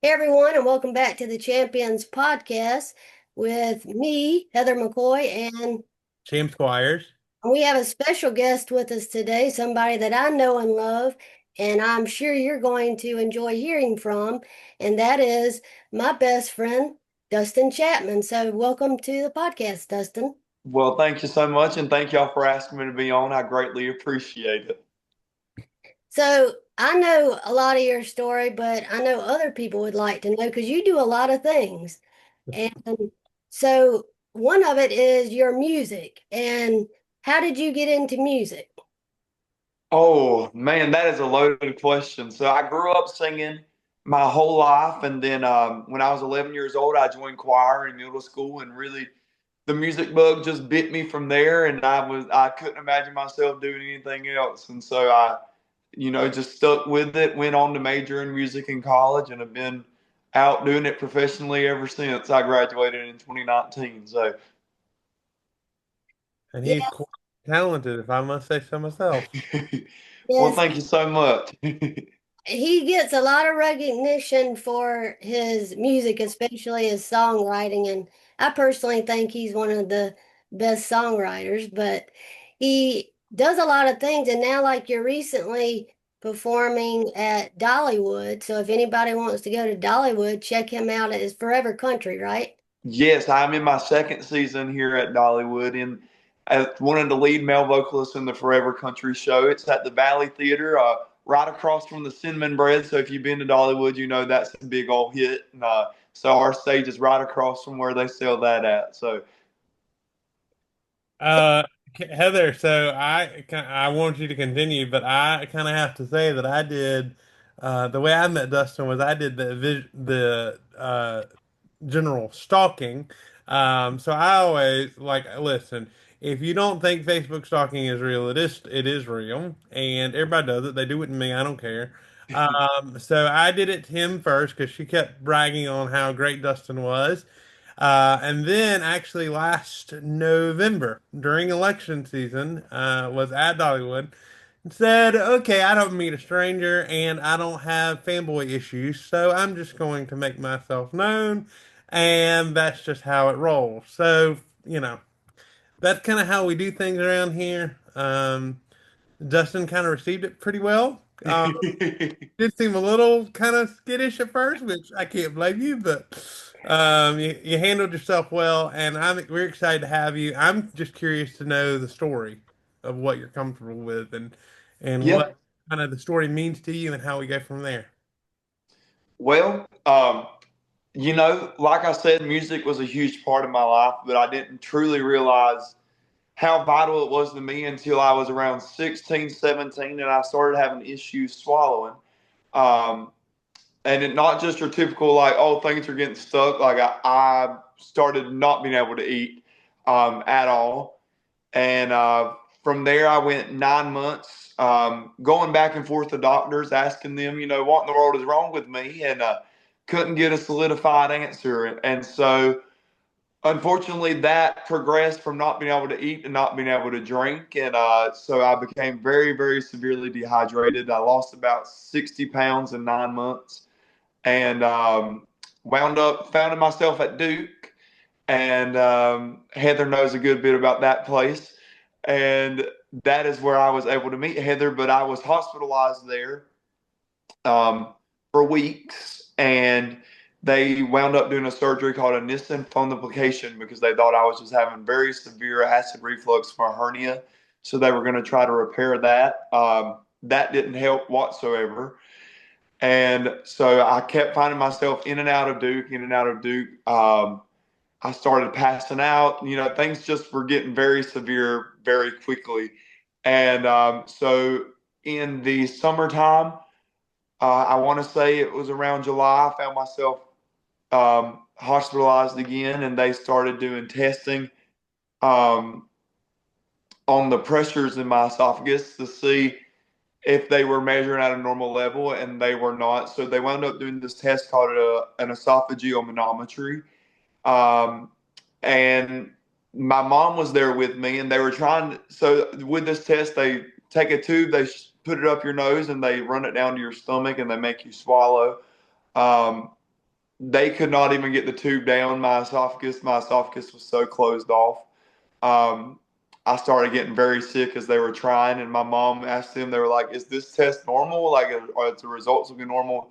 Hey everyone, and welcome back to the Champions Podcast with me, Heather McCoy, and James Squires. we have a special guest with us today, somebody that I know and love, and I'm sure you're going to enjoy hearing from, and that is my best friend, Dustin Chapman. So, welcome to the podcast, Dustin. Well, thank you so much, and thank y'all for asking me to be on. I greatly appreciate it. So, I know a lot of your story, but I know other people would like to know because you do a lot of things. And so one of it is your music. And how did you get into music? Oh, man, that is a loaded question. So I grew up singing my whole life, and then when I was 11 years old, I joined choir in middle school, and really the music bug just bit me from there, and I couldn't imagine myself doing anything else, and so I just stuck with it. Went on to major in music in college, and have been out doing it professionally ever since I graduated in 2019. So. And Yeah, he's quite talented, if I must say so myself. Well, yes, thank you so much. he gets a lot of recognition for his music, especially his songwriting. And I personally think he's one of the best songwriters, but he does a lot of things. And now, like you're recently performing at Dollywood. So if anybody wants to go to Dollywood, check him out at his Forever Country, right? Yes, I'm in my second season here at Dollywood, and as one of the lead male vocalists in the Forever Country show. It's at the Valley Theater, right across from the Cinnamon Bread. So if you've been to Dollywood, you know that's a big old hit. And so our stage is right across from where they sell that at. So Uh, Heather, so I want you to continue, but I kind of have to say that I did the way I met Dustin was I did the general stalking. So I always like listen. If you don't think Facebook stalking is real, it is real, and everybody does it. They do it to me. I don't care. So I did it to him first because she kept bragging on how great Dustin was. And then actually last November during election season, was at Dollywood and said, okay, I don't meet a stranger and I don't have fanboy issues, so I'm just going to make myself known. And that's just how it rolls. So, that's kind of how we do things around here. Dustin kind of received it pretty well. Did seem a little kind of skittish at first, which I can't blame you, but you handled yourself well, and we're excited to have you. I'm just curious to know the story of what you're comfortable with and yeah, what kind of the story means to you and how we go from there. well, like I said, music was a huge part of my life, but I didn't truly realize how vital it was to me until I was around 16, 17, and I started having issues swallowing. Um, and it not just your typical like, oh, things are getting stuck. Like I started not being able to eat at all, and from there I went 9 months going back and forth to doctors, asking them, what in the world is wrong with me, and couldn't get a solidified answer. And so unfortunately, that progressed from not being able to eat to not being able to drink. And so I became very, very severely dehydrated. I lost about 60 pounds in 9 months, and wound up finding myself at Duke. And Heather knows a good bit about that place. And that is where I was able to meet Heather, but I was hospitalized there um, for weeks, and they wound up doing a surgery called a Nissen fundoplication because they thought I was just having very severe acid reflux from a hernia. So they were going to try to repair that. That didn't help whatsoever. And so I kept finding myself in and out of Duke, in and out of Duke. I started passing out. Things just were getting very severe very quickly. And so in the summertime, I want to say it was around July. I found myself hospitalized again, and they started doing testing um, on the pressures in my esophagus to see if they were measuring at a normal level, and they were not. So they wound up doing this test called an esophageal manometry. Um, and my mom was there with me, and they were trying to, so with this test, they take a tube, they put it up your nose, and they run it down to your stomach, and they make you swallow. Um, they could not even get the tube down my esophagus. My esophagus was so closed off. Um, I started getting very sick as they were trying, and my mom asked them, they were like, "Is this test normal? Like, are the results looking normal?"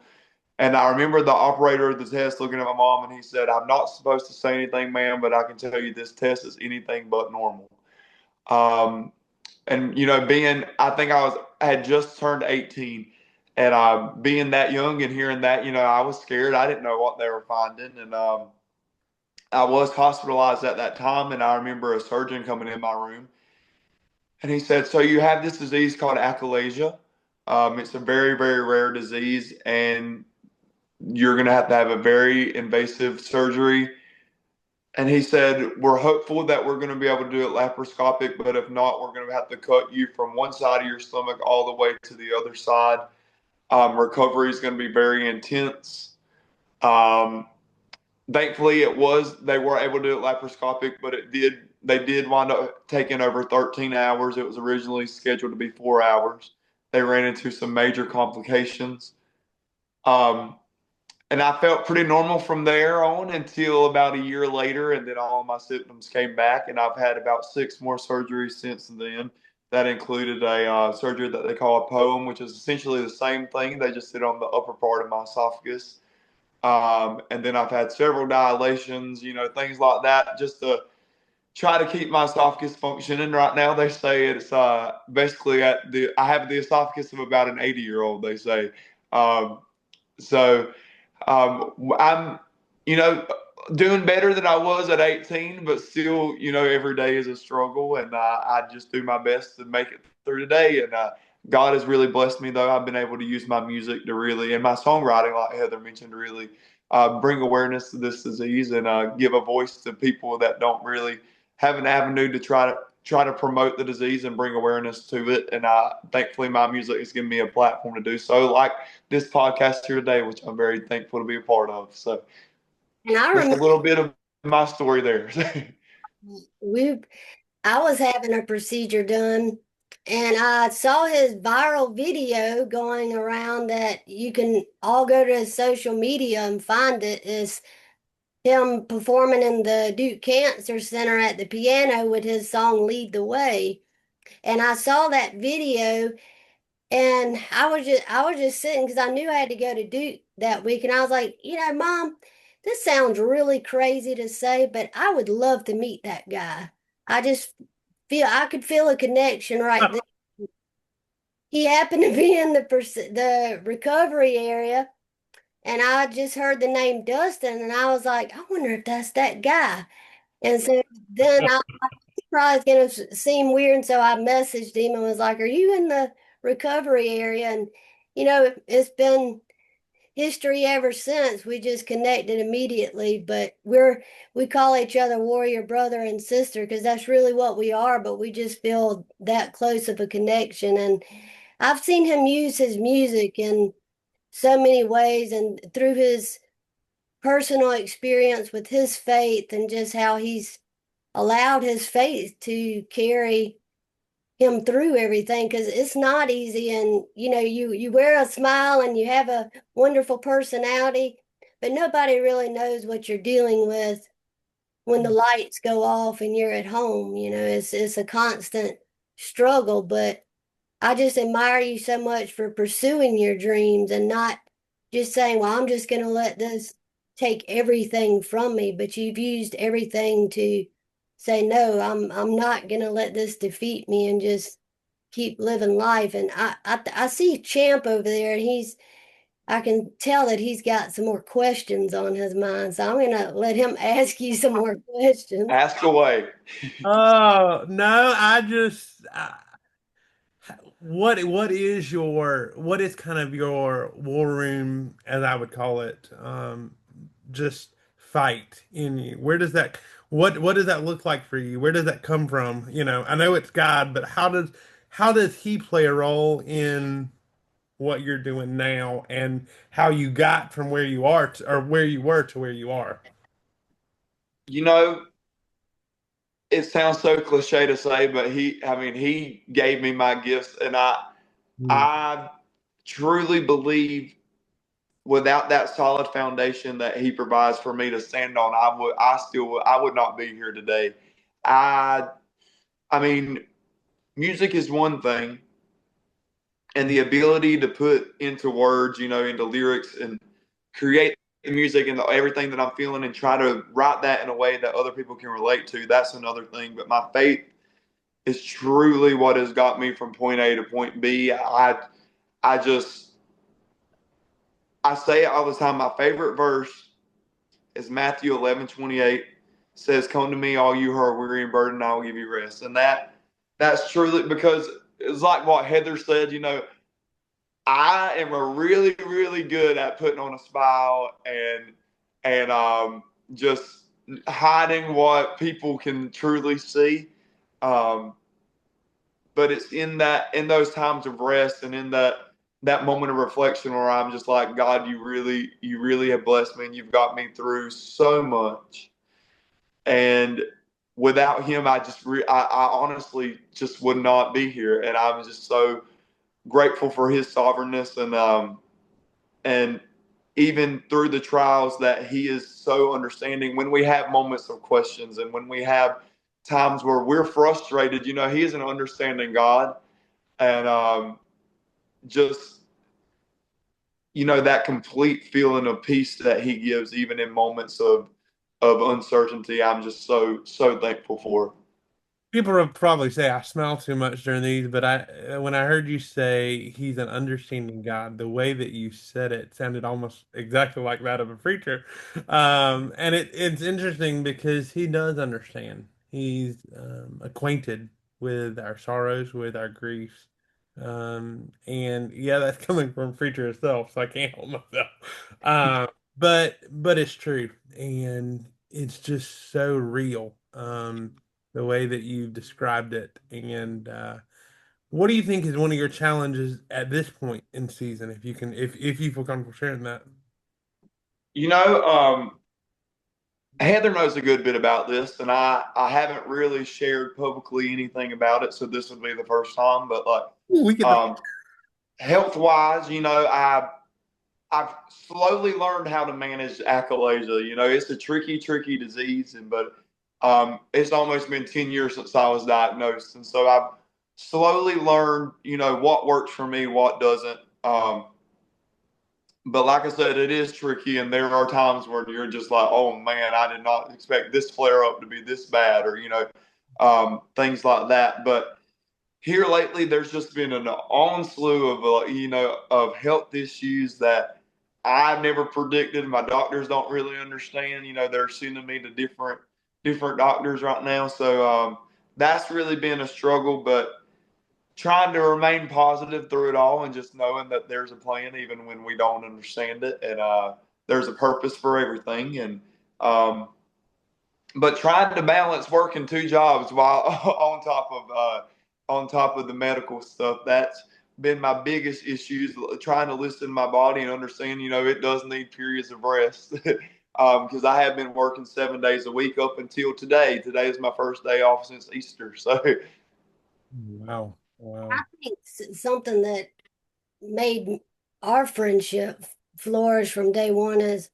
And I remember the operator of the test looking at my mom, and he said, "I'm not supposed to say anything, ma'am, but I can tell you this test is anything but normal." Um, and being, I think I had just turned 18, and being that young and hearing that, I was scared. I didn't know what they were finding, and I was hospitalized at that time. And I remember a surgeon coming in my room, and he said, "So you have this disease called achalasia. It's a very, very rare disease, and you're going to have a very invasive surgery." And he said, "We're hopeful that we're going to be able to do it laparoscopic, but if not, we're going to have to cut you from one side of your stomach all the way to the other side. Recovery is going to be very intense." Um, Thankfully, they were able to do it laparoscopic, but they did wind up taking over 13 hours. It was originally scheduled to be 4 hours. They ran into some major complications. Um, and I felt pretty normal from there on until about a year later, and then all of my symptoms came back, and I've had about six more surgeries since then. That included a surgery that they call a poem, which is essentially the same thing. They just sit on the upper part of my esophagus. And then I've had several dilations, things like that, just to try to keep my esophagus functioning. Right now, they say it's basically I have the esophagus of about an 80-year-old, they say. Um, so I'm, you know, doing better than I was at 18, but still, every day is a struggle, and I just do my best to make it through today. And God has really blessed me, though. I've been able to use my music to really, and my songwriting, like Heather mentioned, to really bring awareness to this disease and give a voice to people that don't really have an avenue to try to promote the disease and bring awareness to it. And thankfully, my music has given me a platform to do so, like this podcast here today, which I'm very thankful to be a part of. So And I just a remember little bit of my story there. we I was having a procedure done, and I saw his viral video going around that you can all go to his social media and find it. Is him performing in the Duke Cancer Center at the piano with his song Lead the Way. And I saw that video, and I was just sitting because I knew I had to go to Duke that week, and I was like, Mom, this sounds really crazy to say, but I would love to meet that guy. I just I could feel a connection right there. He happened to be in the recovery area, and I just heard the name Dustin, and I was like, I wonder if that's that guy. And so then I probably going to seem weird, and so I messaged him and was like, "Are you in the recovery area?" And it's been history ever since. We just connected immediately, but we call each other warrior brother and sister because that's really what we are, but we just feel that close of a connection. And I've seen him use his music in so many ways, and through his personal experience with his faith and just how he's allowed his faith to carry him through everything, because it's not easy. And you wear a smile and you have a wonderful personality, but nobody really knows what you're dealing with when the lights go off and you're at home. It's a constant struggle. But I just admire you so much for pursuing your dreams and not just saying, well, I'm just going to let this take everything from me. But you've used everything to say, no, I'm not going to let this defeat me, and just keep living life. And I see Champ over there, and I can tell that he's got some more questions on his mind. So I'm going to let him ask you some more questions. Ask away. Oh no, what is kind of your war room, as I would call it, just fight in you? Where does that what does that look like for you? Where does that come from? I know it's God, but how does he play a role in what you're doing now and how you got from where you are or where you were to where you are? You know, it sounds so cliche to say, but he gave me my gifts, and Mm. I truly believe without that solid foundation that he provides for me to stand on, I would not be here today. I I mean, music is one thing, and the ability to put into words, into lyrics and create the music and everything that I'm feeling and try to write that in a way that other people can relate to, that's another thing. But my faith is truly what has got me from point A to point B. I just I say it all the time. My favorite verse is Matthew 11:28 says, "Come to me, all you who are weary and burdened, I will give you rest." And that's truly because it's like what Heather said. I am a really, really good at putting on a smile and just hiding what people can truly see. Um, but it's in those times of rest and in that moment of reflection where I'm just like, God, you really have blessed me and you've got me through so much. And without him, I honestly just would not be here. And I'm just so grateful for his sovereignness and even through the trials that he is so understanding when we have moments of questions and when we have times where we're frustrated. He is an understanding God, and just that complete feeling of peace that he gives even in moments of uncertainty. I'm just so thankful for. People will probably say I smile too much during these, but when I heard you say he's an understanding God, the way that you said it sounded almost exactly like that of a preacher. And it's interesting because he does understand. He's acquainted with our sorrows, with our griefs. And yeah, that's coming from a preacher itself, so I can't help myself. But it's true, and it's just so real. The way that you've described it. And what do you think is one of your challenges at this point in season, if you can, if you feel comfortable sharing that? You know, um, Heather knows a good bit about this, and I haven't really shared publicly anything about it, so this would be the first time. But like, Ooh, we get to. um, health wise, I've slowly learned how to manage achalasia. It's a tricky disease, but it's almost been 10 years since I was diagnosed, and so I've slowly learned, what works for me, what doesn't. But like I said, it is tricky, and there are times where you're just like, "Oh man, I did not expect this flare up to be this bad," or things like that. But here lately, there's just been an onslaught of of health issues that I've never predicted. My doctors don't really understand. They're sending me to different doctors right now, so that's really been a struggle. But trying to remain positive through it all and just knowing that there's a plan even when we don't understand it, and there's a purpose for everything. And um, but trying to balance working two jobs while on top of the medical stuff, that's been my biggest issues. Trying to listen to my body and understand, it does need periods of rest. Because I have been working 7 days a week up until today. Today is my first day off since Easter. So Wow, I wow. think something that made our friendship flourish from day one is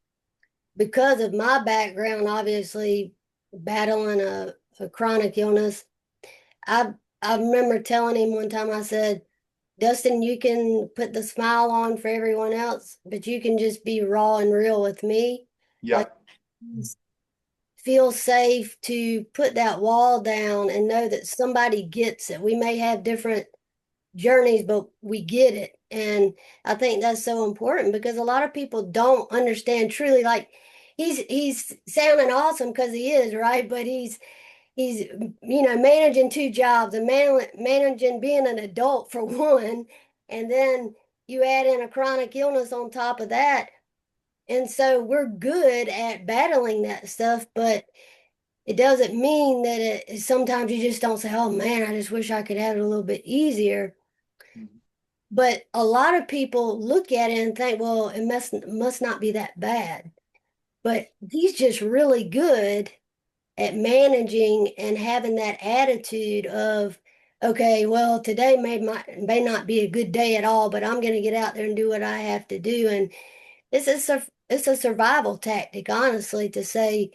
because of my background, obviously battling a chronic illness. I I remember telling him one time, I said, Dustin, you can put the smile on for everyone else, but you can just be raw and real with me. yeah. Like, feel safe to put that wall down and know that somebody gets it. We may have different journeys, but we get it. And I think that's so important because a lot of people don't understand truly. Like, he's sounding awesome because he is, right? But he's managing two jobs and managing being an adult for one, and then you add in a chronic illness on top of that. And so we're good at battling that stuff, but it doesn't mean that sometimes you just don't say, oh man, I just wish I could have it a little bit easier. Mhm. But a lot of people look at it and think, well, it must not be that bad. But he's just really good at managing and having that attitude of, okay, well, today may not be a good day at all, but I'm going to get out there and do what I have to do. And it's a survival tactic, honestly, to say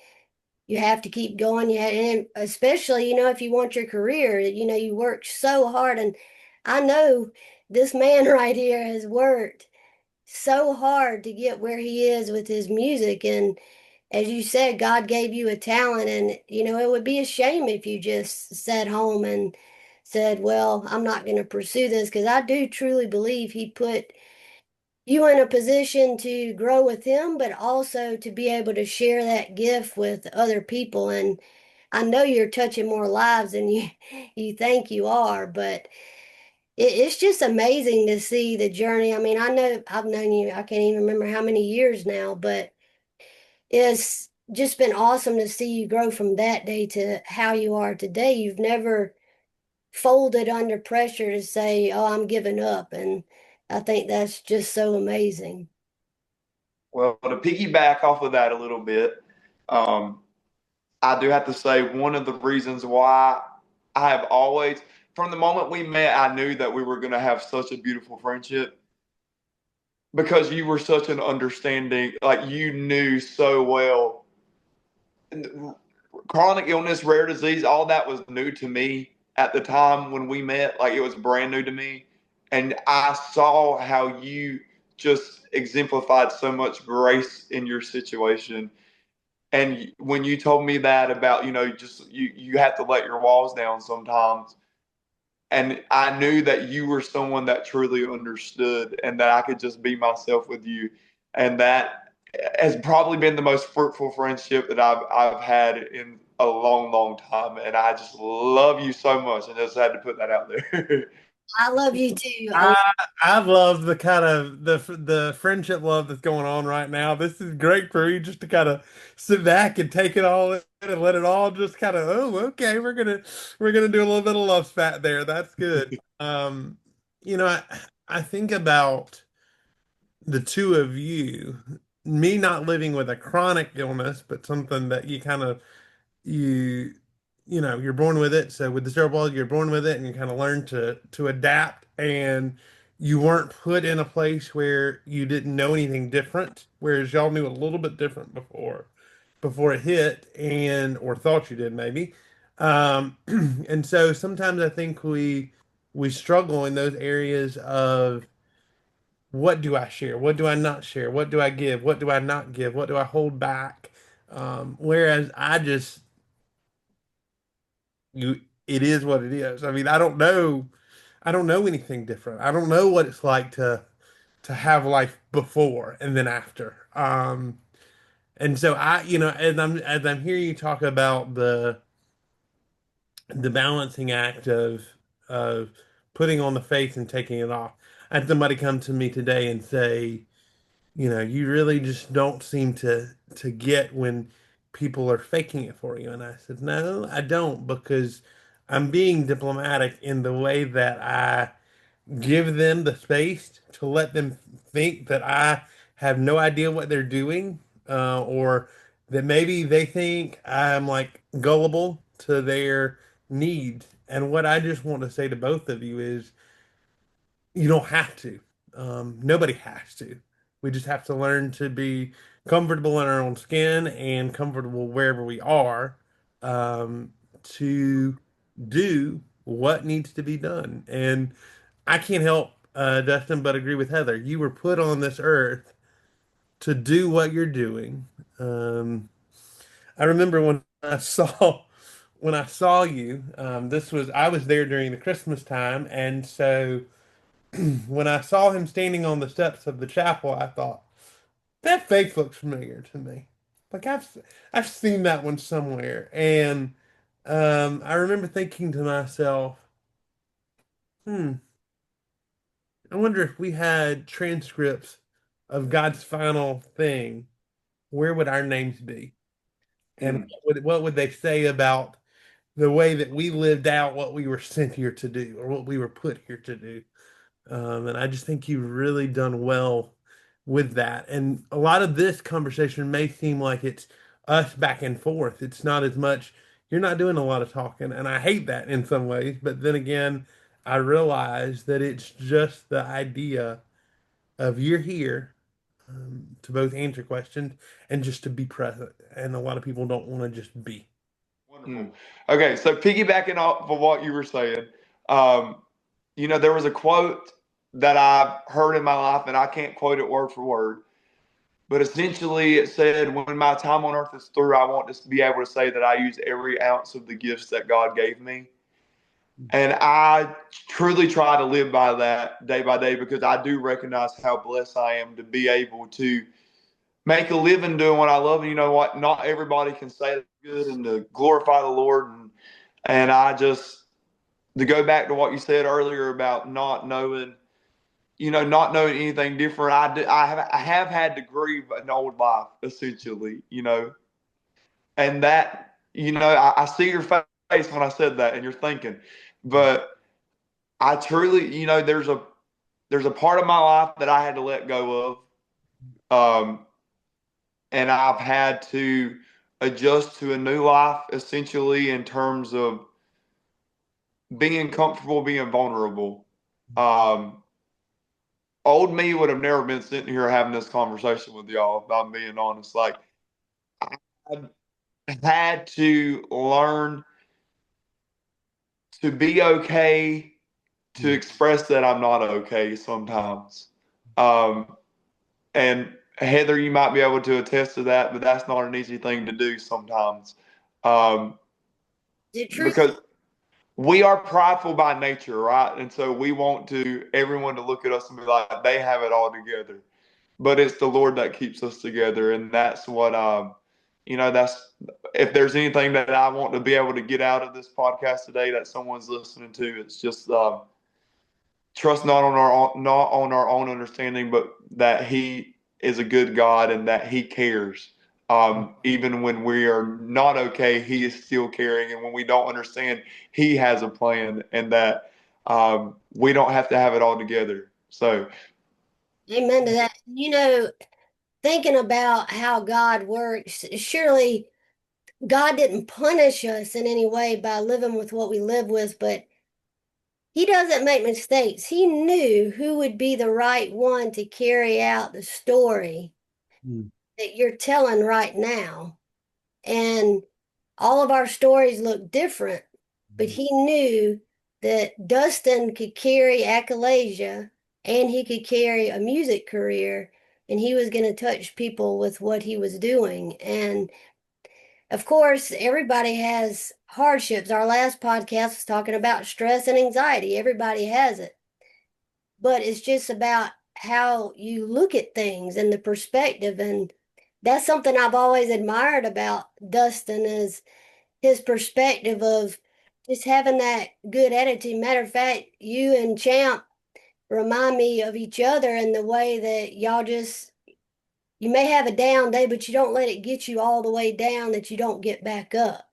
you have to keep going. And especially, if you want your career, you work so hard. And I know this man right here has worked so hard to get where he is with his music. And as you said, God gave you a talent, and it would be a shame if you just sat home and said, "Well, I'm not going to pursue this," because I do truly believe He put you in a position to grow with Him, but also to be able to share that gift with other people. And I know you're touching more lives than you think you are, but it's just amazing to see the journey. I mean, I know I've known you, I can't even remember how many years now, but it's just been awesome to see you grow from that day to how you are today. You've never folded under pressure to say, "Oh, I'm giving up." And I think that's just so amazing. Well, to piggyback off of that a little bit, um, I do have to say one of the reasons why I have always, from the moment we met, I knew that we were going to have such a beautiful friendship because you were such an understanding, like you knew so well. Chronic illness, rare disease, all that was new to me at the time when we met. Like it was brand new to me. And I saw how you just exemplified so much grace in your situation. And when you told me that about, just you have to let your walls down sometimes. And I knew that you were someone that truly understood and that I could just be myself with you. And that has probably been the most fruitful friendship that I've had in a long, long time. And I just love you so much. And just had to put that out there. I love you too. I love the kind of the friendship love that's going on right now. This is great for you just to kind of sit back and take it all in and let it all just kind of, oh, okay, we're gonna do a little bit of love spat there. That's good. I think about the two of you, me not living with a chronic illness, but something that you you're born with it. So with the cerebral palsy, you're born with it, and you kind of learn to adapt. And you weren't put in a place where you didn't know anything different, whereas y'all knew a little bit different before it hit, and or thought you did maybe. And so sometimes I think we struggle in those areas of what do I share, what do I not share, what do I give, what do I not give, what do I hold back. Whereas you it is what it is. I mean, I don't know anything different. I don't know what it's like to have life before and then after. And so as I'm hearing you talk about the balancing act of putting on the face and taking it off. I had somebody come to me today and say, you really just don't seem to get when people are faking it for you. And I said, no, I don't, because I'm being diplomatic in the way that I give them the space to let them think that I have no idea what they're doing, or that maybe they think I'm like gullible to their needs. And what I just want to say to both of you is you don't have to. Nobody has to. We just have to learn to be comfortable in our own skin and comfortable wherever we are, to do what needs to be done. And I can't help, Dustin, but agree with Heather. You were put on this earth to do what you're doing. I remember when I saw you. I was there during the Christmas time, and so when I saw him standing on the steps of the chapel, I thought, that face looks familiar to me. Like I've seen that one somewhere. And I remember thinking to myself, hmm, I wonder if we had transcripts of God's final thing, where would our names be? And Mm. what would they say about the way that we lived out what we were sent here to do, or what we were put here to do? And I just think you've really done well with that. And a lot of this conversation may seem like it's us back and forth. It's not as much, you're not doing a lot of talking. And I hate that in some ways. But then again, I realize that it's just the idea of you're here. to both answer questions and just to be present. And a lot of people don't want to just be. Wonderful. Okay, so piggybacking off of what you were saying, um, there was a quote that I heard in my life, and I can't quote it word for word, but essentially it said, "When my time on earth is through, I want to be able to say that I use every ounce of the gifts that God gave me." And I truly try to live by that day by day because I do recognize how blessed I am to be able to make a living doing what I love. And you know what? Not everybody can say that's good and to glorify the Lord. And I just, to go back to what you said earlier about not knowing anything different, I have had to grieve an old life, essentially, and that, I see your face when I said that and you're thinking, but I truly, there's a part of my life that I had to let go of. And I've had to adjust to a new life, essentially, in terms of being comfortable, being vulnerable. Um, Old me would have never been sitting here having this conversation with y'all, if I'm being honest. Like, I've had to learn to be okay, to express that I'm not okay sometimes. Um, and Heather, you might be able to attest to that, but that's not an easy thing to do sometimes. Um, The truth, because we are prideful by nature, right? And so we want to everyone to look at us and be like, they have it all together. But it's the Lord that keeps us together, and that's what that's if there's anything that I want to be able to get out of this podcast today that someone's listening to, it's just trust not on our own understanding, but that He is a good God and that He cares. Even when we are not okay, He is still caring, and when we don't understand, He has a plan, and that we don't have to have it all together. So, amen to that. Thinking about how God works, surely God didn't punish us in any way by living with what we live with, but He doesn't make mistakes. He knew who would be the right one to carry out the story Mm. that you're telling right now. And all of our stories look different, but he knew that Dustin could carry Appalachia and he could carry a music career, and he was going to touch people with what he was doing. And of course, everybody has hardships. Our last podcast was talking about stress and anxiety. Everybody has it, but it's just about how you look at things and the perspective. And that's something I've always admired about Dustin is his perspective of just having that good attitude. Matter of fact, you and Champ remind me of each other in the way that you may have a down day, but you don't let it get you all the way down that you don't get back up.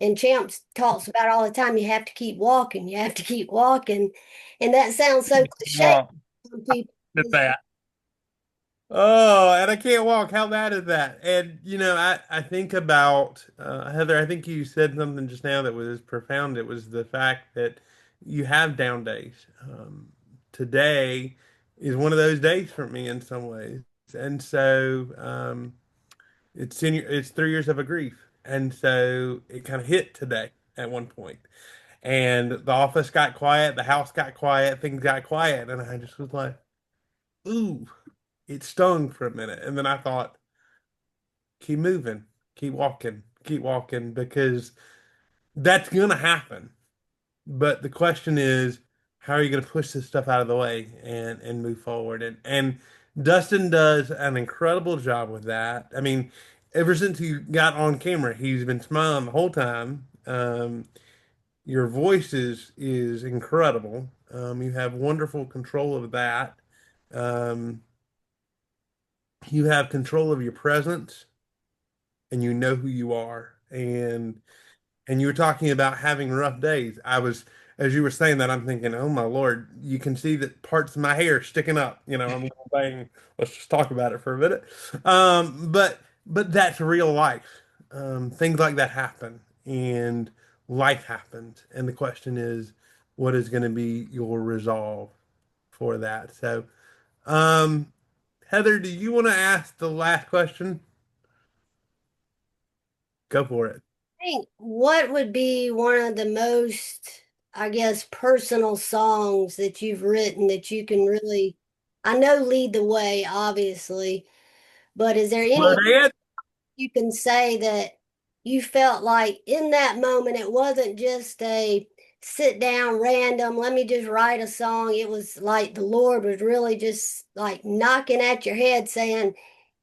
And Champ talks about all the time, you have to keep walking, you have to keep walking. And that sounds so cliche Well, to some people. at that. Oh, and I can't walk. How bad is that? And I think about Heather. I think you said something just now that was profound. It was the fact that you have down days. Today is one of those days for me in some ways, and so it's 3 years of a grief, and so it kind of hit today at one point, and the office got quiet, the house got quiet, things got quiet, and I just was like, ooh, it stung for a minute. And then I thought, keep moving, keep walking, because that's going to happen. But the question is, how are you going to push this stuff out of the way and move forward? And Dustin does an incredible job with that. I mean, ever since he got on camera, he's been smiling the whole time. Your voice is incredible. You have wonderful control of that. Um, you have control of your presence and you know who you are. And you were talking about having rough days. As you were saying that, I'm thinking, oh my Lord, you can see that parts of my hair sticking up. I'm saying, let's just talk about it for a minute. But that's real life. Things like that happen, and life happens. And the question is, what is going to be your resolve for that? So, um, Heather, do you want to ask the last question? Go for it. Think what would be one of the most, I guess, personal songs that you've written that you can really, I know Lead the Way, obviously, but is there Slow any dance? you can say that you felt like in that moment it wasn't just a sit down random, let me just write a song. It was like the Lord was really just like knocking at your head saying,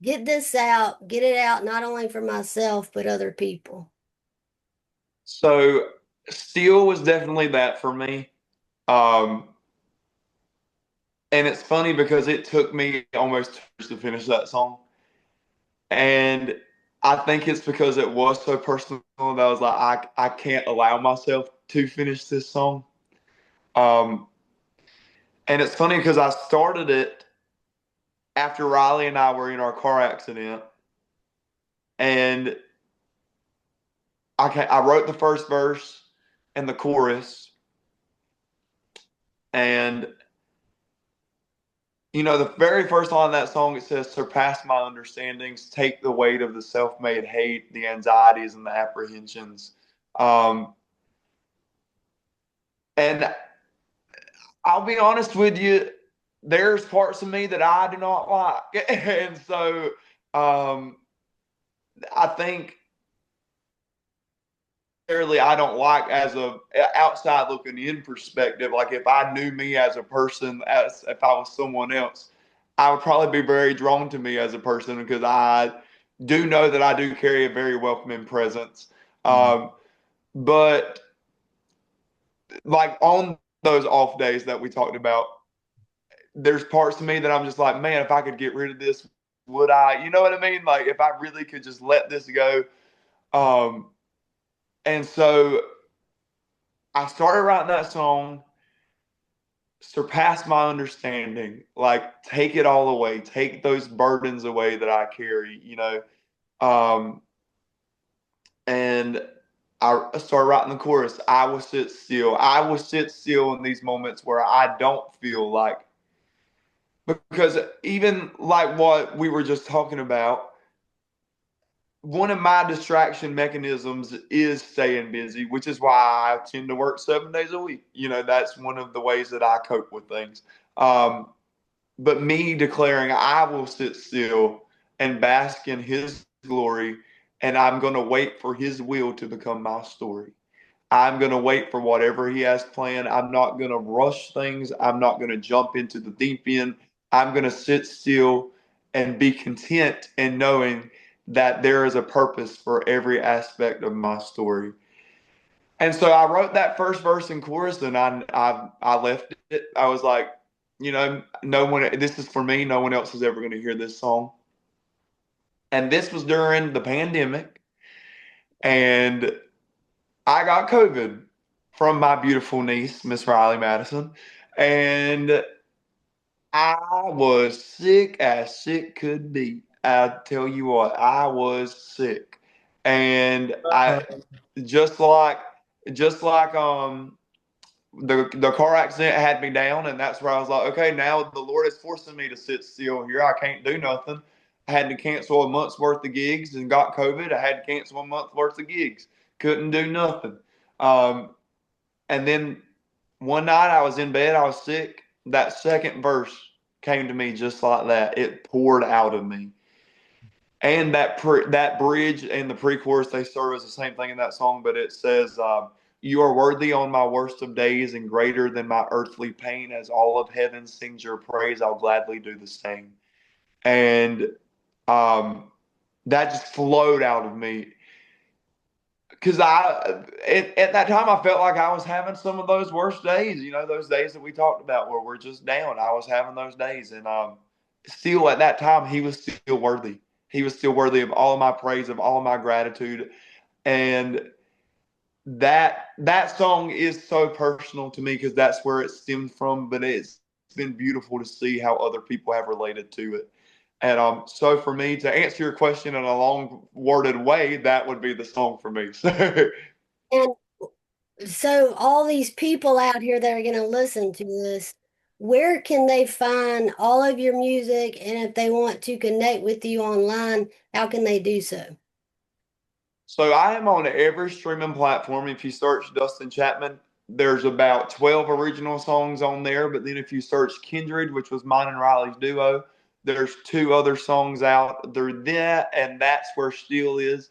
get this out, get it out, not only for myself, but other people. So Steel was definitely that for me. Um, and it's funny because it took me almost 2 years to finish that song. And I think it's because it was so personal that I was like, I can't allow myself to finish this song. Um, and it's funny because I started it after Riley and I were in our car accident. And I wrote the first verse and the chorus. And the very first line of that song, it says, surpass my understandings, take the weight of the self made hate, the anxieties, and the apprehensions. Um, and I'll be honest with you, there's parts of me that I do not like. And so um, I think necessarily I don't like as a outside looking in perspective. Like if I knew me as a person, as if I was someone else, I would probably be very drawn to me as a person because I do know that I do carry a very welcoming presence. Mhm. Um, but like on those off days that we talked about, there's parts of me that I'm just like, man, if I could get rid of this, would I? You know what I mean? Like if I really could just let this go. Um, and so I started writing that song, surpass my understanding, like take it all away, take those burdens away that I carry. Um, and I started writing the chorus. I will sit still. I will sit still in these moments where I don't feel like, because even like what we were just talking about, one of my distraction mechanisms is staying busy, which is why I tend to work 7 days a week. That's one of the ways that I cope with things. Um, but me declaring, I will sit still and bask in his glory, and I'm going to wait for his will to become my story. I'm going to wait for whatever he has planned. I'm not going to rush things. I'm not going to jump into the deep end. I'm going to sit still and be content in knowing that there is a purpose for every aspect of my story. And so I wrote that first verse and chorus, and I left it. I was like, no one. This is for me. No one else is ever going to hear this song. And this was during the pandemic, and I got COVID from my beautiful niece, Miss Riley Madison, and I was sick as sick could be. I tell you what, I was sick, and I Uh-oh. just like the car accident had me down, and that's where I was like, okay, now the Lord is forcing me to sit still here. I can't do nothing. I had to cancel a month's worth of gigs and got COVID. I had to cancel a month's worth of gigs. Couldn't do nothing. Um, and then one night I was in bed, I was sick. That second verse came to me just like that. It poured out of me. And that bridge and the pre-chorus, they serve as the same thing in that song, but it says, "You are worthy on my worst of days, and greater than my earthly pain. As all of heaven sings your praise, I'll gladly do the same." And um, that just flowed out of me because at that time I felt like I was having some of those worst days. Those days that we talked about where we're just down. I was having those days, and still at that time he was still worthy. He was still worthy of all of my praise, of all of my gratitude, and that song is so personal to me because that's where it stemmed from. But it's been beautiful to see how other people have related to it. And so for me to answer your question in a long worded way, that would be the song for me. So And so all these people out here that are going to listen to this, where can they find all of your music? And if they want to connect with you online, how can they do so? So I am on every streaming platform. If you search Dustin Chapman, there's about 12 original songs on there. But then if you search Kindred, which was mine and Riley's duo, there's two other songs out. They're that, and That's Where Steel Is.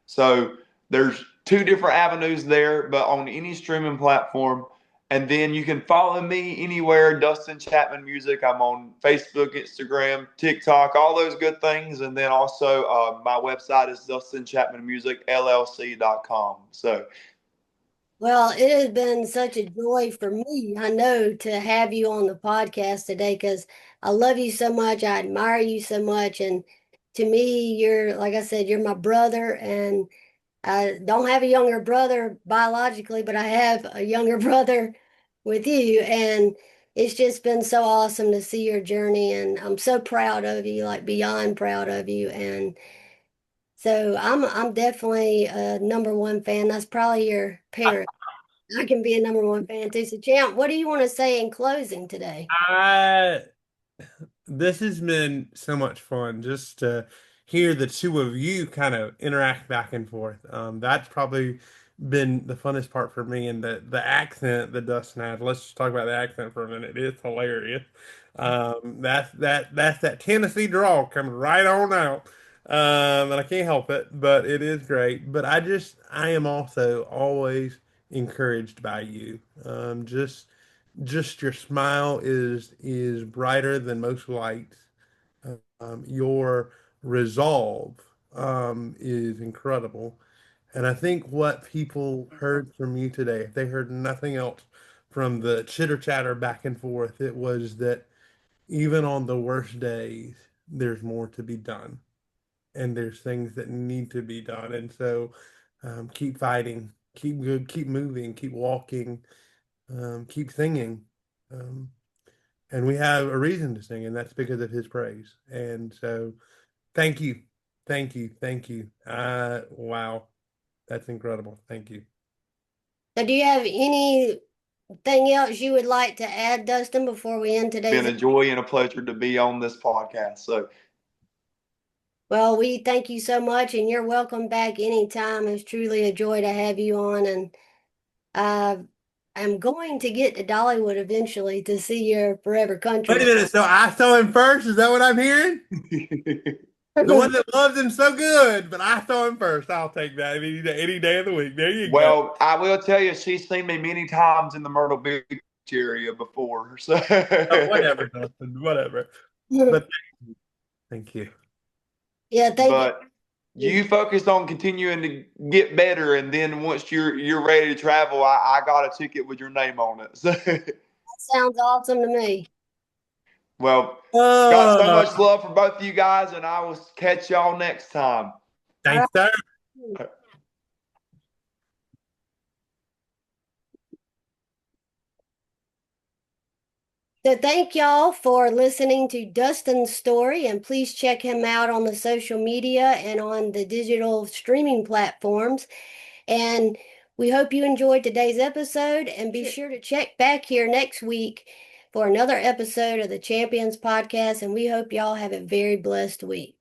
So there's two different avenues there, but on any streaming platform. And then you can follow me anywhere, Dustin Chapman Music. I'm on Facebook, Instagram, TikTok, all those good things. And then also my website is DustinChapmanMusicLLC.com. So Well, it has been such a joy for me, I know, to have you on the podcast today because I love you so much. I admire you so much. And to me, you're, like I said, you're my brother. And I don't have a younger brother biologically, but I have a younger brother with you. And it's just been so awesome to see your journey. And I'm so proud of you, like beyond proud of you. And so I'm definitely a number one fan. That's probably your parent. I can be a number one fan too. So, Champ, what do you want to say in closing today? I This has been so much fun just to hear the two of you kind of interact back and forth. That's probably been the funnest part for me, and the accent that Dustin has. Let's just talk about the accent for a minute. It's hilarious. That's that Tennessee drawl coming right on out. And I can't help it, but it is great. But I am also always encouraged by you. Just your smile is brighter than most lights. Your resolve is incredible. And I think what people heard from you today, if they heard nothing else from the chitter chatter back and forth, it was that even on the worst days, there's more to be done, and there's things that need to be done. And so, keep fighting, keep good, keep moving, keep walking, keep singing. Um, and we have a reason to sing, and that's because of his praise. And so, thank you, thank you, thank you. Wow, that's incredible. Thank you. So, do you have anything else you would like to add, Dustin, before we end it's been today's? a joy and a pleasure to be on this podcast. So Well, we thank you so much, and you're welcome back anytime. It's truly a joy to have you on, and uh, I'm going to get to Dollywood eventually to see your Forever Wait a Country. minute. So I saw him first. Is that what I'm hearing? The one that loves him so good, but I saw him first. I'll take that any day of the week. There you go. well, I will tell you, she's seen me many times in the Myrtle Beach area before. So Oh, whatever, Dustin. Whatever. But thank you. Yeah, thank you. but you focus on continuing to get better, and then once you're ready to travel, I got a ticket with your name on it. So, Sounds awesome to me. well, got so Oh, much love for both of you guys, and I will catch y'all next time. All right. thanks, sir. So thank y'all for listening to Dustin's story, and please check him out on the social media and on the digital streaming platforms. And we hope you enjoyed today's episode, and be sure to check back here next week for another episode of the Champions Podcast. And we hope y'all have a very blessed week.